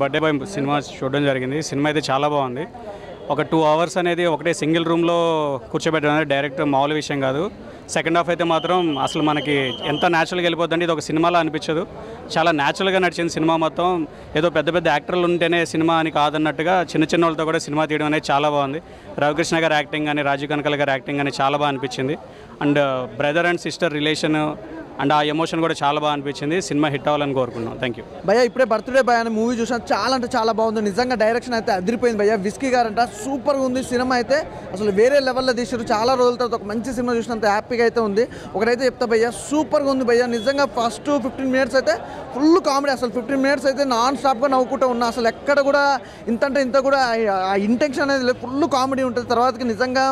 Birthday boy cinema చూడడం జరిగింది. Cinema అయితే చాలా బాగుంది. ఒక 2 అవర్స్ అనేది ఒకటే సింగిల్ రూమ్లో కూర్చోబెట్టడం అనేది డైరెక్ట్ మామూలు విషయం కాదు. సెకండ్ హాఫ్ అయితే మాత్రం అసలు మనకి ఎంత న్యాచురల్గా వెళ్ళిపోద్దండి. ఇది ఒక సినిమాలో అనిపించదు. చాలా న్యాచురల్గా నడిచింది సినిమా మొత్తం. ఏదో పెద్ద పెద్ద యాక్టర్లు ఉంటేనే సినిమా అని కాదన్నట్టుగా చిన్న చిన్న వాళ్ళతో కూడా సినిమా తీయడం అనేది చాలా బాగుంది. రవికృష్ణ గారి యాక్టింగ్ కానీ రాజీవ్ కనకాల గారి యాక్టింగ్ కానీ చాలా బాగా అనిపించింది. And brother and sister relation and ఆ ఎమోషన్ కూడా చాలా బాగా అనిపించింది. సినిమా హిట్ అవ్వాలని కోరుకున్నాం. థ్యాంక్ యూ భయ్యా. ఇప్పుడే బర్త్డే బాయ్ అనే మూవీ చూసాను. చాలా అంటే చాలా బాగుంది. నిజంగా డైరెక్షన్ అయితే అదిరిపోయింది భయ్యా. విస్కీ గారంట సూపర్గా ఉంది. సినిమా అయితే అసలు వేరే లెవెల్లో తీసారు. చాలా రోజుల తర్వాత ఒక మంచి సినిమా చూసినంత హ్యాపీగా అయితే ఉంది. ఒకటైతే చెప్తా భయ్యా, సూపర్గా ఉంది భయ్యా. నిజంగా ఫస్ట్ 15 మినిట్స్ అయితే ఫుల్ కామెడీ. అసలు 15 మినిట్స్ అయితే నాన్ స్టాప్గా నవ్వుకుంటూ ఉన్నా. అసలు ఎక్కడ కూడా ఇంత అంటే ఇంత కూడా ఆ ఇంటెన్షన్ అనేది లేదు. ఫుల్ కామెడీ ఉంటుంది. తర్వాతకి నిజంగా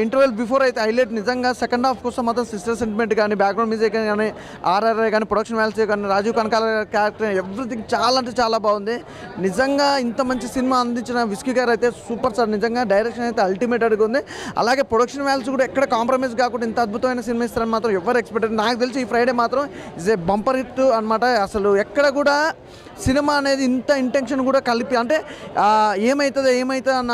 ఇంటర్వెల్ బిఫోర్ అయితే హైలైట్. నిజంగా సెకండ్ హాఫ్ కోసం మాత్రం సిస్టర్ సెంటిమెంట్ కానీ బ్యాక్గ్రౌండ్ మ్యూజిక్ కానీ ఆర్ఆర్ఐ కానీ ప్రొడక్షన్ వాల్యూస్ కానీ రాజీవ్ కనకాల క్యారెక్టర్ ఎవ్రీథింగ్ చాలా అంటే చాలా బాగుంది. నిజంగా ఇంత మంచి సినిమా అందించిన విస్కీ గారు అయితే సూపర్ సార్. నిజంగా డైరెక్షన్ అయితే అల్టిమేటెడ్గా ఉంది. అలాగే ప్రొడక్షన్ వాల్యూస్ కూడా ఎక్కడ కాంప్రమైజ్ కాకుండా ఇంత అద్భుతమైన సినిమా ఇస్తారని మాత్రం ఎవరు ఎక్స్పెక్టెడ్. నాకు తెలిసి ఈ ఫ్రైడే మాత్రం ఇస్ ఏ బంపర్ హిట్ అనమాట. అసలు ఎక్కడ కూడా సినిమా అనేది ఇంత ఇంటెన్షన్ కూడా కలిపి అంటే ఏమవుతుంది అన్న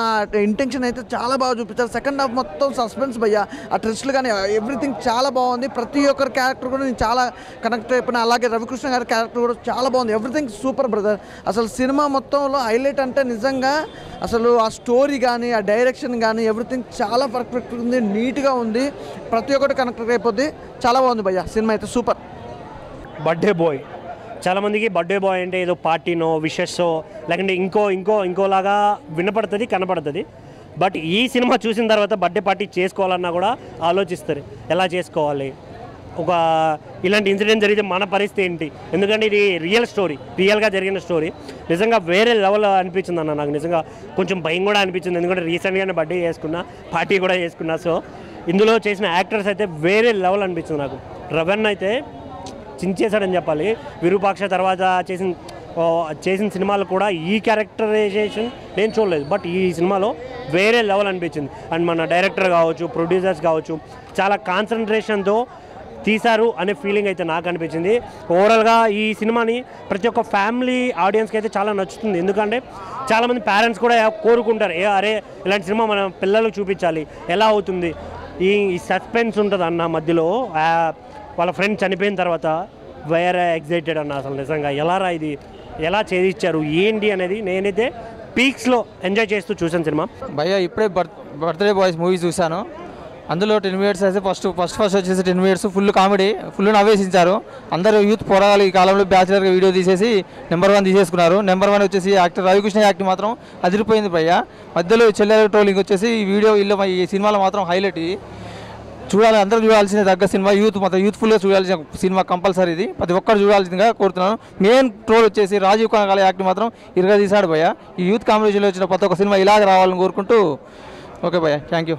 ఇంటెన్షన్ అయితే చాలా బాగా చూపించారు. సెకండ్ హాఫ్ మొత్తం సస్పెన్స్ భయ్యా. ఆ ట్విస్ట్లు కానీ ఎవ్రీథింగ్ చాలా బాగుంది. ప్రతి ఒక్కరి క్యారెక్టర్ కూడా నేను చాలా కనెక్ట్ అయిపోయినా. అలాగే రవికృష్ణ గారి క్యారెక్టర్ కూడా చాలా బాగుంది. Everything super brother. అసలు సినిమా మొత్తంలో హైలైట్ అంటే నిజంగా అసలు ఆ స్టోరీ కానీ ఆ డైరెక్షన్ కానీ ఎవ్రీథింగ్ చాలా పర్ఫెక్ట్ ఉంది. నీట్గా ఉంది. ప్రతి ఒక్కటి కనెక్ట్ అయిపోద్ది. చాలా బాగుంది భయ్యా. సినిమా అయితే సూపర్. బర్త్డే బాయ్ చాలామందికి బర్త్డే బాయ్ అంటే ఏదో పార్టీనో విషెస్సో లేకంటే ఇంకోలాగా వినపడుతుంది కనపడుతుంది. బట్ ఈ సినిమా చూసిన తర్వాత బర్త్డే పార్టీ చేసుకోవాలన్నా కూడా ఆలోచిస్తారు ఎలా చేసుకోవాలి, ఒక ఇలాంటి ఇన్సిడెంట్ జరిగితే మన పరిస్థితి ఏంటి. ఎందుకంటే ఇది రియల్గా జరిగిన స్టోరీ. నిజంగా వేరే లెవెల్ అనిపించింది అన్న. నాకు నిజంగా కొంచెం భయం కూడా అనిపించింది. ఎందుకంటే రీసెంట్గానే బర్త్డే చేసుకున్నా, పార్టీ కూడా చేసుకున్నా. సో ఇందులో చేసిన యాక్టర్స్ అయితే వేరే లెవెల్ అనిపించింది నాకు. రవణ్ అయితే చించేశాడని చెప్పాలి. విరూపాక్ష తర్వాత చేసిన సినిమాలు కూడా ఈ క్యారెక్టరైజేషన్ నేను చూడలేదు. బట్ ఈ సినిమాలో వేరే లెవెల్ అనిపించింది. అండ్ మన డైరెక్టర్ కావచ్చు, ప్రొడ్యూసర్స్ కావచ్చు చాలా కాన్సన్ట్రేషన్తో తీశారు అనే ఫీలింగ్ అయితే నాకు అనిపించింది. ఓవరాల్గా ఈ సినిమాని ప్రతి ఒక్క ఫ్యామిలీ ఆడియన్స్కి అయితే చాలా నచ్చుతుంది. ఎందుకంటే చాలామంది పేరెంట్స్ కూడా కోరుకుంటారు, అరే ఇలాంటి సినిమా మన పిల్లలకు చూపించాలి, ఎలా అవుతుంది. ఈ సస్పెన్స్ ఉంటుంది అన్న మధ్యలో. వాళ్ళ ఫ్రెండ్ చనిపోయిన తర్వాత వేరే ఎగ్జైటెడ్ అన్న. అసలు నిజంగా ఇది ఎలా చేయించారు ఏంటి అనేది నేనైతే పీక్స్లో ఎంజాయ్ చేస్తూ చూసాను సినిమా. భయ్యా ఇప్పుడే బర్త్డే బాయ్స్ మూవీ చూశాను. అందులో 10 మినిట్స్ అయితే ఫస్ట్ వచ్చేసి 10 మినిట్స్ ఫుల్ కామెడీ, ఫుల్ నవ్వేసించారు. అందరూ యూత్ పోరాగాలు ఈ కాలంలో బ్యాచులర్గా వీడియో తీసేసి నెంబర్ 1 తీసేసుకున్నారు. నెంబర్ 1 వచ్చేసి యాక్టర్ రవికృష్ణ యాక్టింగ్ మాత్రం అదిరిపోయింది భయ్యా. మధ్యలో చెల్లెల ట్రోలింగ్ వచ్చేసి ఈ సినిమాలో మాత్రం హైలైట్. చూడాలి, అందరూ చూడాల్సిన తగ్గ సినిమా. యూత్ఫుల్గా చూడాల్సిన సినిమా కంపల్సరీ. ఇది ప్రతి ఒక్కరు చూడాల్సిందిగా కోరుతున్నాను. మెయిన్ ట్రోల్ వచ్చేసి రాజీవ్ కనకాల యాక్టింగ్ మాత్రం ఇరుగా తీశాడు భయ్యా. ఈ యూత్ కాంపిటీషన్లో వచ్చిన ప్రతి ఒక్క సినిమా ఇలాగ రావాలని కోరుకుంటూ ఓకే భయ్యా, థ్యాంక్ యూ.